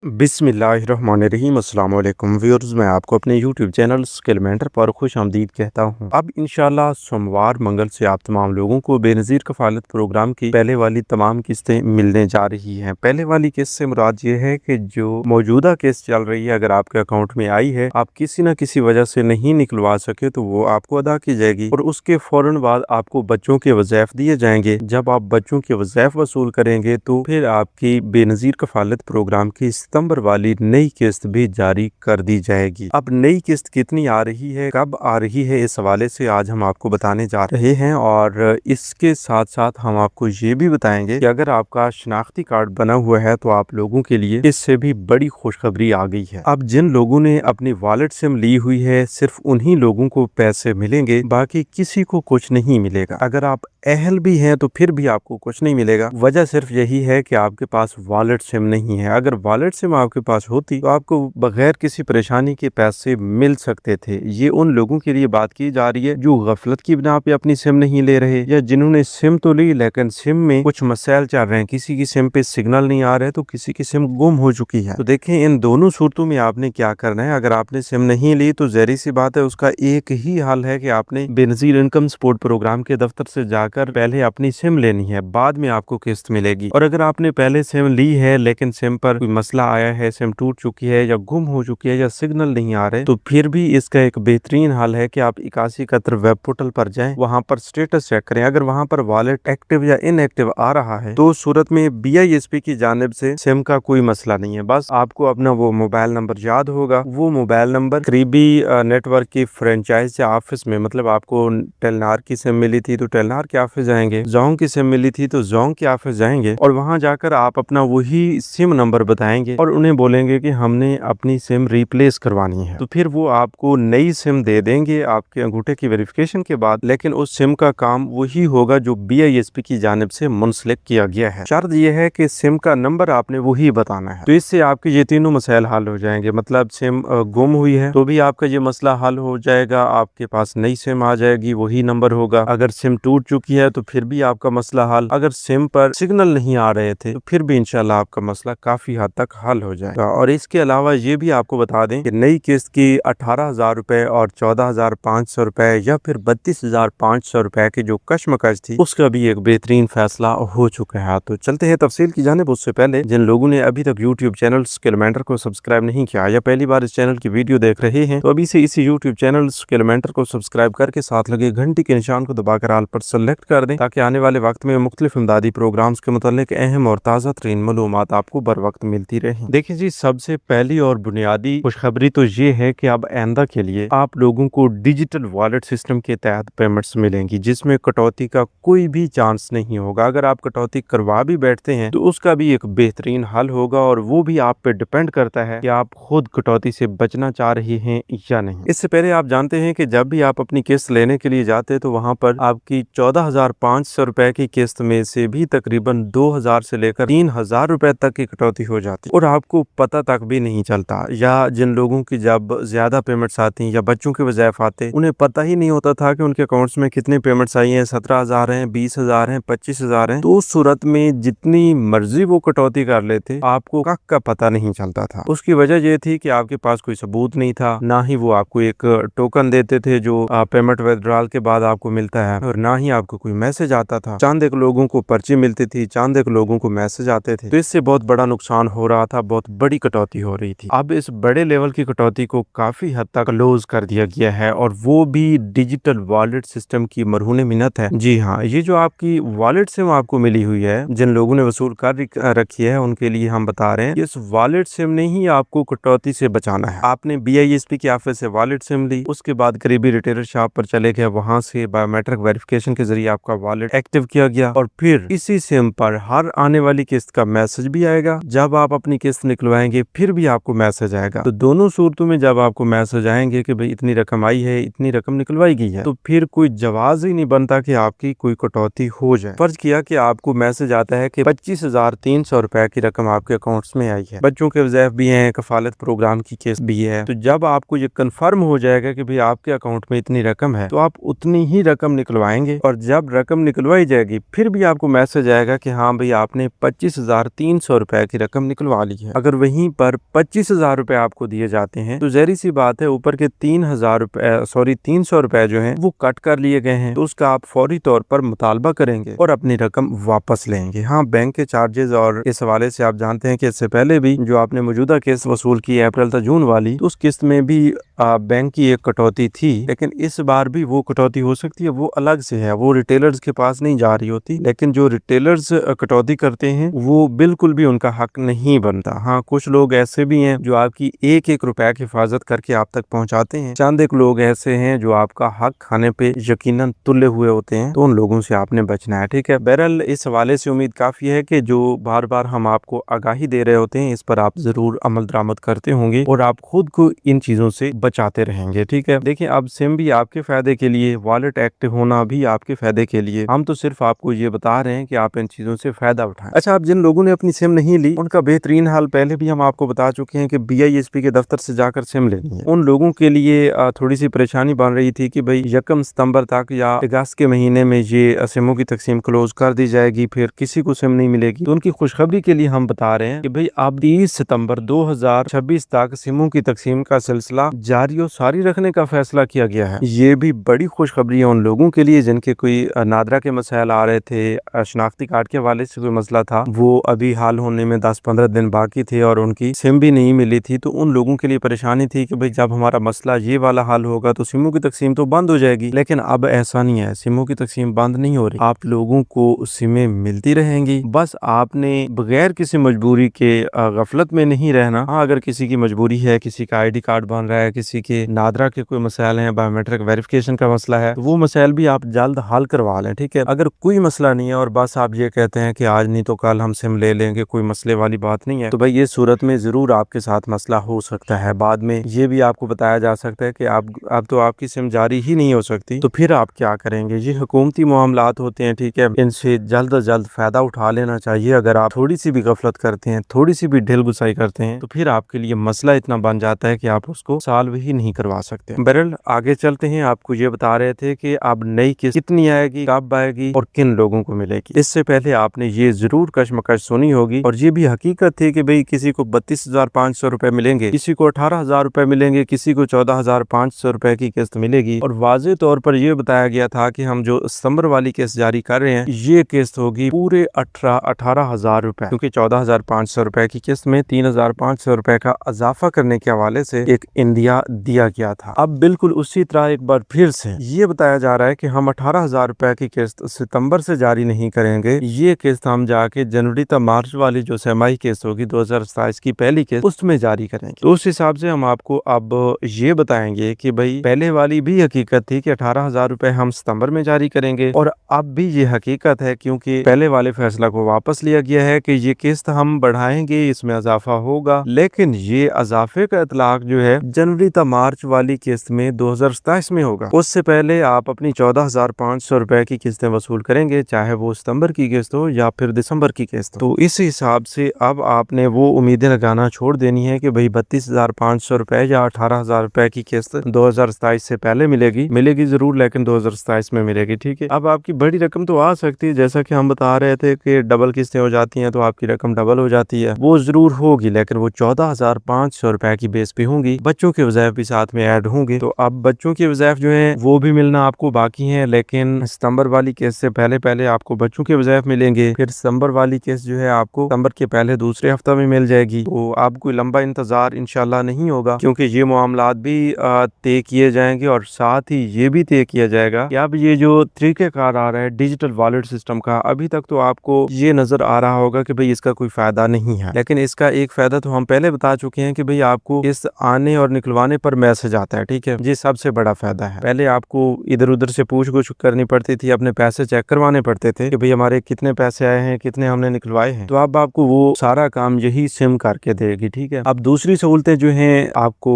बिस्मिल्लाहिर्रहमानिर्रहीम। अस्सलाम वालेकुम व्यूअर्स, मैं आपको अपने यूट्यूब चैनल स्किल मेंटर पर खुश आमदीद कहता हूं। अब इंशाल्लाह सोमवार मंगल से आप तमाम लोगों को बेनज़ीर कफ़ालत प्रोग्राम की पहले वाली तमाम किस्तें मिलने जा रही हैं। पहले वाली किस्त से मुराद ये है कि जो मौजूदा किस्त चल रही है, अगर आपके अकाउंट में आई है, आप किसी न किसी वजह से नहीं निकलवा सके तो वो आपको अदा की जाएगी और उसके फ़ौरन बाद आपको बच्चों के वज़ाइफ दिए जाएंगे। जब आप बच्चों के वज़ाइफ वसूल करेंगे तो फिर आपकी बेनज़ीर कफ़ालत प्रोग्राम की सितंबर वाली नई किस्त भी जारी कर दी जाएगी। अब नई किस्त कितनी आ रही है, कब आ रही है, इस हवाले से आज हम आपको बताने जा रहे हैं और इसके साथ साथ हम आपको ये भी बताएंगे कि अगर आपका शनाख्ती कार्ड बना हुआ है तो आप लोगों के लिए इससे भी बड़ी खुशखबरी आ गई है। अब जिन लोगों ने अपनी वॉलेट सिम ली हुई है, सिर्फ उन्हीं लोगों को पैसे मिलेंगे, बाकी किसी को कुछ नहीं मिलेगा। अगर आप अहल भी हैं तो फिर भी आपको कुछ नहीं मिलेगा। वजह सिर्फ यही है कि आपके पास वॉलेट सिम नहीं है। अगर वॉलेट सिम आपके पास होती तो आपको बगैर किसी परेशानी के पैसे मिल सकते थे। ये उन लोगों के लिए बात की जा रही है जो गफलत की बिना पे अपनी सिम नहीं ले रहे, या जिन्होंने सिम तो ली लेकिन सिम में कुछ मसाइल चल रहे हैं। किसी की सिम पे सिग्नल नहीं आ रहा है तो किसी की सिम गुम हो चुकी है। तो देखें, इन दोनों सूरतों में आपने क्या करना है। अगर आपने सिम नहीं ली तो ज़ाहिर सी बात है, उसका एक ही हल है कि आपने बेनज़ीर इनकम सपोर्ट प्रोग्राम के दफ्तर से जाकर पहले अपनी सिम लेनी है, बाद में आपको किस्त मिलेगी। और अगर आपने पहले सिम ली है लेकिन सिम पर कोई मसला आया है, सिम टूट चुकी है या गुम हो चुकी है या सिग्नल नहीं आ रहे, तो फिर भी इसका एक बेहतरीन हल है कि आप 8171 वेब पोर्टल पर जाएं, वहां पर स्टेटस चेक करें। अगर वहां पर वॉलेट एक्टिव या इनएक्टिव आ रहा है तो सूरत में BISP की जानिब से सिम का कोई मसला नहीं है। बस आपको अपना वो मोबाइल नंबर याद होगा, वो मोबाइल नंबर करीबी नेटवर्क की फ्रेंचाइज या ऑफिस में, मतलब आपको टेलनार की सिम मिली थी तो टेलनार के ऑफिस जाएंगे, जोंग की सिम मिली थी तो जोंग के ऑफिस जाएंगे और वहां जाकर आप अपना वही सिम नंबर बताएंगे और उन्हें बोलेंगे कि हमने अपनी सिम रिप्लेस करवानी है। तो फिर वो आपको नई सिम दे देंगे आपके अंगूठे की वेरिफिकेशन के बाद, लेकिन उस सिम का काम वही होगा जो BISP की जानिब से मुंसलिक किया गया है। शर्त यह है कि सिम का नंबर आपने वही बताना है। तो इससे आपके ये तीनों मसाइल हल हो जाएंगे। मतलब सिम गुम हुई है तो भी आपका ये मसला हल हो जाएगा, आपके पास नई सिम आ जाएगी, वही नंबर होगा। अगर सिम टूट चुकी है तो फिर भी आपका मसला हल। अगर सिम पर सिग्नल नहीं आ रहे थे तो फिर भी इंशाल्लाह आपका मसला काफी हद तक हल हो जाएगा। और इसके अलावा ये भी आपको बता दें कि नई किस्त की 18,000 रुपए और 14,500 रुपए या फिर 32,500 रुपए की जो कशमकश थी, उसका भी एक बेहतरीन फैसला हो चुका है। तो चलते हैं तफसील की जानिब। उससे पहले जिन लोगों ने अभी तक यूट्यूब चैनल स्किल मेंटर को सब्सक्राइब नहीं किया या पहली बार इस चैनल की वीडियो देख रहे हैं तो अभी से इसी यूट्यूब चैनल स्किल मेंटर को सब्सक्राइब करके साथ लगे घंटी के निशान को दबाकर ऑल पर सेलेक्ट कर दें, ताकि आने वाले वक्त में मुख्तलिफ इमदादी प्रोग्राम्स के मुतालिक अहम और ताज़ा तरीन मालूमात आपको बर वक्त मिलती रहे। देखिए जी, सबसे पहली और बुनियादी खुशखबरी तो ये है कि अब आइंदा के लिए आप लोगों को डिजिटल वॉलेट सिस्टम के तहत पेमेंट्स मिलेंगी, जिसमें कटौती का कोई भी चांस नहीं होगा। अगर आप कटौती करवा भी बैठते हैं तो उसका भी एक बेहतरीन हल होगा और वो भी आप पे डिपेंड करता है कि आप खुद कटौती से बचना चाह रहे हैं या नहीं। इससे पहले आप जानते हैं कि जब भी आप अपनी किस्त लेने के लिए जाते हैं तो वहां पर आपकी 14,500 रुपए की किस्त में से भी तकरीबन 2,000 से लेकर 3,000 रुपए तक की कटौती हो जाती और आपको पता तक भी नहीं चलता। या जिन लोगों की जब ज्यादा पेमेंट्स आती या बच्चों के वज़ाइफ आते, उन्हें पता ही नहीं होता था कि उनके अकाउंट्स में कितने पेमेंट्स आई हैं, 17,000 हैं, 20,000 हैं, 25,000 हैं। तो उस सूरत में जितनी मर्जी वो कटौती कर लेते, आपको कक का पता नहीं चलता था। उसकी वजह ये थी कि आपके पास कोई सबूत नहीं था, ना ही वो आपको एक टोकन देते थे जो पेमेंट विथड्रॉल के बाद आपको मिलता है, और ना ही आपको कोई मैसेज आता था। चंद एक लोगों को पर्ची मिलती थी, चंद एक लोगों को मैसेज आते थे। तो इससे बहुत बड़ा नुकसान हो रहा था, बहुत बड़ी कटौती हो रही थी। अब इस बड़े लेवल की कटौती को काफी हद तक क्लोज कर दिया गया है और वो भी डिजिटल वॉलेट सिस्टम की मरहून मिन्नत है। जी हाँ, ये जो आपकी वॉलेट सिम आपको मिली हुई है, जिन लोगों ने वसूल कर रखी है उनके लिए हम बता रहे हैं, इस वॉलेट सिम ने ही आपको कटौती से बचाना है। आपने BISP की ऑफिस से वॉलेट सिम ली, उसके बाद करीबी रिटेलर शॉप पर चले गए, वहां से बायोमेट्रिक वेरिफिकेशन के जरिए आपका वॉलेट एक्टिव किया गया और फिर इसी सिम पर हर आने वाली किस्त का मैसेज भी आएगा। जब आप अपनी किस्त निकलवाएंगे फिर भी आपको मैसेज आएगा। तो दोनों सूरतों में जब आपको मैसेज आएंगे कि भाई इतनी रकम आई है, इतनी रकम निकलवाई गई है, तो फिर कोई जवाज ही नहीं बनता कि आपकी कोई कटौती हो जाए। फर्ज किया कि आपको मैसेज आता है कि 25,300 रुपए की रकम आपके अकाउंट्स में आई है, बच्चों के वज़ाइफ भी हैं, कफालत प्रोग्राम की किस्त भी है। तो जब आपको ये कंफर्म हो जाएगा कि भाई आपके अकाउंट में इतनी रकम है, तो आप उतनी ही रकम निकलवाएंगे और जब रकम निकलवाई जाएगी फिर भी आपको मैसेज आएगा कि हाँ भाई आपने 25,300 रुपए की रकम निकलवा वाली है। अगर वहीं पर 25,000 रुपए आपको दिए जाते हैं तो ज़ाहिर सी बात है ऊपर के 300 रुपए जो हैं वो कट कर लिए गए हैं, तो उसका आप फौरी तौर पर मुतालबा करेंगे और अपनी रकम वापस लेंगे। हाँ, बैंक के चार्जेस और इस हवाले से आप जानते हैं कि इससे पहले भी जो आपने मौजूदा किस्त वसूल की अप्रैल से जून वाली, तो उस किस्त में भी बैंक की एक कटौती थी, लेकिन इस बार भी वो कटौती हो सकती है, वो अलग से है, वो रिटेलर्स के पास नहीं जा रही होती। लेकिन जो रिटेलर्स कटौती करते हैं वो बिल्कुल भी उनका हक नहीं बनता। हाँ, कुछ लोग ऐसे भी हैं जो आपकी एक एक रुपए की हिफाजत करके आप तक पहुंचाते हैं। चंद एक लोग ऐसे हैं जो आपका हक खाने पे यकीनन तुले हुए होते हैं, तो उन लोगों से आपने बचना है, ठीक है। बहरहाल इस हवाले से उम्मीद काफी है कि जो बार बार हम आपको आगाही दे रहे होते हैं इस पर आप जरूर अमल दरामद करते होंगे और आप खुद को इन चीजों से बचाते रहेंगे, ठीक है। देखिए, अब सिम भी आपके फायदे के लिए, वॉलेट एक्टिव होना भी आपके फायदे के लिए, हम तो सिर्फ आपको ये बता रहे हैं कि आप इन चीजों से फायदा उठाएं। अच्छा, अब जिन लोगों ने अपनी सिम नहीं ली उनका बेहतरीन हाल पहले भी हम आपको बता चुके हैं कि BISP के दफ्तर से जाकर सिम लेनी है। उन लोगों के लिए थोड़ी सी परेशानी बन रही थी कि भाई 1 सितंबर तक या अगस्त के महीने में ये सिमों की तकसीम क्लोज कर दी जाएगी, फिर किसी को सिम नहीं मिलेगी। तो उनकी खुशखबरी के लिए हम बता रहे हैं कि भाई अब 30 सितंबर 2026 तक सिमों की तकसीम का सिलसिला जारी और सारी रखने का फैसला किया गया है। ये भी बड़ी खुशखबरी है उन लोगों के लिए जिनके कोई नादरा के मसाइल आ रहे थे, शनाख्ती कार्ड के हवाले से कोई मसला था, वो अभी हाल होने में 10-15 दिन बाकी थे और उनकी सिम भी नहीं मिली थी। तो उन लोगों के लिए परेशानी थी कि भाई जब हमारा मसला ये वाला हल होगा तो सिमों की तकसीम तो बंद हो जाएगी, लेकिन अब ऐसा नहीं है, सिमों की तकसीम बंद नहीं हो रही, आप लोगों को सिमें मिलती रहेंगी। बस आपने बगैर किसी मजबूरी के गफलत में नहीं रहना। हाँ, अगर किसी की मजबूरी है, किसी का ID कार्ड बन रहा है, किसी के नादरा के कोई मसाइल हैं, बायोमेट्रिक वेरिफिकेशन का मसला है, तो वो मसाइल भी आप जल्द हल करवा लें, ठीक है। अगर कोई मसला नहीं है और बस आप ये कहते हैं कि आज नहीं तो कल हम सिम ले लेंगे, कोई मसले वाली बात नहीं है, तो भाई ये सूरत में जरूर आपके साथ मसला हो सकता है। बाद में ये भी आपको बताया जा सकता है कि अब तो आपकी सिम जारी ही नहीं हो सकती, तो फिर आप क्या करेंगे। ये हुकूमती मामलात होते हैं, ठीक है, इनसे जल्द अज जल्द फायदा उठा लेना चाहिए। अगर आप थोड़ी सी भी गफलत करते हैं, थोड़ी सी भी ढिल गुसाई करते हैं, तो फिर आपके लिए मसला इतना बन जाता है कि आप उसको सॉल्व ही नहीं करवा सकते। बहरहाल आगे चलते हैं। आपको ये बता रहे थे कि अब नई किस्त कितनी आएगी, कब आएगी और किन लोगों को मिलेगी। इससे पहले आपने ये जरूर कशमकश सुनी होगी और ये भी हकीकत थी कि भाई किसी को 32,500 रुपए मिलेंगे, किसी को 18,000 रुपए मिलेंगे, किसी को 14,500 रुपए की किस्त मिलेगी। और वाज़ेह तौर पर यह बताया गया था कि हम जो सितंबर वाली किस्त जारी कर रहे हैं ये किस्त होगी पूरे 18,000 रुपए, क्योंकि 14,500 रुपए की किस्त में 3,500 रुपए का इजाफा करने के हवाले से एक इंदिया दिया गया था। अब बिल्कुल उसी तरह एक बार फिर से ये बताया जा रहा है कि हम 18,000 रुपए की किस्त सितंबर से जारी नहीं करेंगे, ये किस्त हम जाके जनवरी तक मार्च वाली जो छमाही किस्त होगी 2027 की पहली किस्त उसमें जारी करेंगे। तो उस हिसाब से हम आपको अब ये बताएंगे कि भाई पहले वाली भी हकीकत थी कि 18,000 रुपए हम सितंबर में जारी करेंगे और अब भी ये हकीकत है, क्योंकि पहले वाले फैसला को वापस लिया गया है कि ये किस्त हम बढ़ाएंगे, इसमें इजाफा होगा, लेकिन ये इजाफे का इतलाक जो है जनवरी तक मार्च वाली किस्त में 2027 में होगा। उससे पहले आप अपनी 14,500 रुपए की किस्तें वसूल करेंगे, चाहे वो सितंबर की किस्त हो या फिर दिसंबर की किस्त हो। तो इस हिसाब से अब आपने वो उम्मीदें लगाना छोड़ देनी है कि भाई 32,500 रुपए या 18,000 रुपए की किस्त 2027 से पहले मिलेगी जरूर, लेकिन 2027 में मिलेगी, ठीक है। अब आपकी बड़ी रकम तो आ सकती है, जैसा कि हम बता रहे थे कि डबल किस्तें हो जाती हैं तो आपकी रकम डबल हो जाती है, वो जरूर होगी, लेकिन वो 14,500 रुपए की बेस पे होंगी। बच्चों के वज़ाइफ भी साथ में ऐड होंगे, तो अब बच्चों के वज़ाइफ जो है वो भी मिलना आपको बाकी है, लेकिन सितंबर वाली किस्त से पहले आपको बच्चों के वज़ाइफ मिलेंगे। फिर सितंबर वाली किस्त जो है आपको सितंबर के पहले दूसरे हफ्ते में मिल जाएगी। तो आपको कोई लंबा इंतजार इंशाल्लाह नहीं होगा, क्योंकि ये मामलात भी तय किए जाएंगे और साथ ही ये भी तय किया जाएगा कि अब ये जो तरीक़ेकार आ रहा है डिजिटल वॉलेट सिस्टम का, अभी तक तो आपको ये नजर आ रहा होगा कि भाई इसका कोई फायदा नहीं है, लेकिन इसका एक फायदा तो हम पहले बता चुके हैं कि भाई आपको इस आने और निकलवाने पर मैसेज आता है, ठीक है। ये सबसे बड़ा फायदा है। पहले आपको इधर उधर से पूछ गुछ करनी पड़ती थी, अपने पैसे चेक करवाने पड़ते थे कि भाई हमारे कितने पैसे आए हैं, कितने हमने निकलवाए हैं, तो अब आपको वो सारा काम यही सिम करके देगी, ठीक है। अब दूसरी सहूलतें जो हैं आपको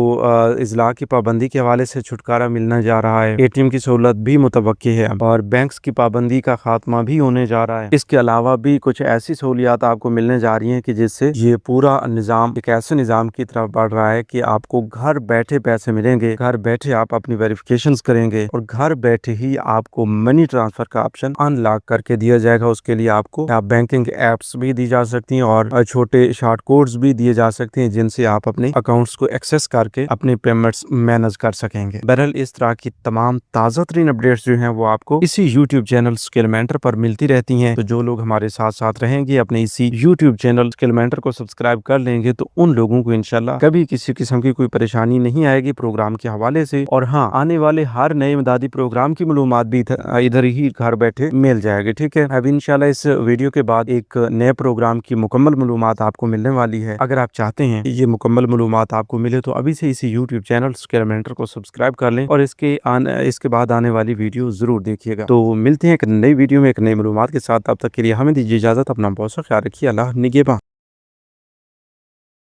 इजला की पाबंदी के हवाले से छुटकारा मिलने जा रहा है, ATM की सहूलत भी मुतवक्की है और बैंक्स की पाबंदी का खात्मा भी होने जा रहा है। इसके अलावा भी कुछ ऐसी सहूलियात आपको मिलने जा रही हैं कि जिससे ये पूरा निज़ाम एक ऐसे निज़ाम की तरफ बढ़ रहा है कि आपको घर बैठे بیٹھے پیسے ملیں گے، گھر بیٹھے آپ اپنی ویریفیکیشنز کریں گے اور گھر بیٹھے ہی آپ کو منی ٹرانسفر کا آپشن ان لاک کر کے دیا جائے گا۔ اس کے لیے آپ کو بینکنگ ایپس بھی دی جا سکتی ہیں اور چھوٹے شارٹ کوڈز بھی دیے جا سکتے ہیں جن سے آپ اپنے اکاؤنٹس کو ایکسس کر کے اپنے پیمنٹس مینج کر سکیں گے۔ بہرحال اس طرح کی تمام تازہ ترین اپڈیٹس جو ہیں وہ آپ کو اسی یوٹیوب چینل اسکل مینٹر پر ملتی رہتی ہیں، تو جو لوگ ہمارے ساتھ ساتھ رہیں گے اپنے اسی یوٹیوب چینل اسکل مینٹر کو سبسکرائب کر لیں گے تو ان لوگوں کو انشاءاللہ کبھی کسی قسم کی کوئی پریشانی نہیں آئے گی پروگرام کے حوالے سے، اور ہاں آنے والے ہر نئے امدادی پروگرام کی معلومات بھی ادھر ہی گھر بیٹھے مل جائے گی۔ ٹھیک ہے، اب انشاءاللہ اس ویڈیو کے بعد ایک نئے پروگرام کی مکمل معلومات آپ کو ملنے والی ہے۔ اگر آپ چاہتے ہیں کہ یہ مکمل معلومات آپ کو ملے تو ابھی سے اسی یوٹیوب چینل اسکل مینٹر کو سبسکرائب کر لیں اور اس کے بعد آنے والی ویڈیو ضرور دیکھیے گا۔ تو ملتے ہیں ایک نئی ویڈیو میں ایک نئی معلومات کے ساتھ، تب تک کے لیے ہمیں دیجیے اجازت، اپنا بہت سا خیال رکھیے، اللہ نگہباں۔